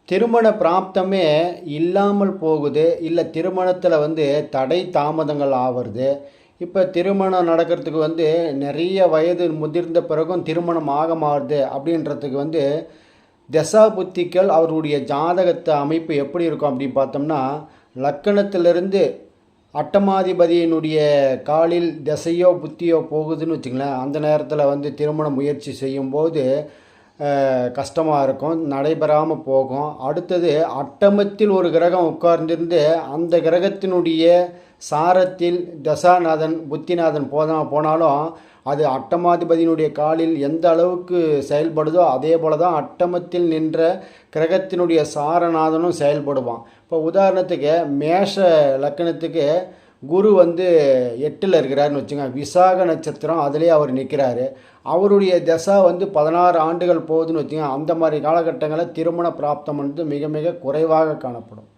திருமண பிராப்தமே இல்லாமல் போகுது. இல்லை திருமணத்தில் தடை தாமதங்கள் ஆவறது. இப்போ திருமணம் நடக்கிறதுக்கு நிறைய வயது முதிர்ந்த பிறகும் திருமணம் ஆக மாறுது அப்படின்றதுக்கு தசா புத்திகள் அவருடைய ஜாதகத்தை அமைப்பு எப்படி இருக்கும் அப்படின்னு பார்த்தோம்னா, லக்கணத்திலிருந்து அட்டமாதிபதியினுடைய காலில் திசையோ புத்தியோ போகுதுன்னு வச்சுங்களேன். அந்த நேரத்தில் திருமண முயற்சி செய்யும்போது கஷ்டமாக இருக்கும், நடைபெறாமல் போகும். அடுத்தது அட்டமத்தில் ஒரு கிரகம் உட்கார்ந்திருந்து அந்த கிரகத்தினுடைய சாரத்தில் தசாநாதன் புத்திநாதன் போனாலும் அது அட்டமாதிபதியினுடைய காலில் எந்த அளவுக்கு செயல்படுதோ அதே போல தான் அட்டமத்தில் நின்ற கிரகத்தினுடைய சாரநாதனும் செயல்படுவான். இப்போ உதாரணத்துக்கு மேஷ லக்கணத்துக்கு குரு 8ல் இருக்கிறாருன்னு வச்சுங்க. விசாக நட்சத்திரம் அதிலே அவர் நிற்கிறாரு. அவருடைய தசா 16 ஆண்டுகள் போகுதுன்னு வச்சுங்க. அந்த மாதிரி காலகட்டங்களில் திருமண பிராப்தம் மிக மிக குறைவாக காணப்படும்.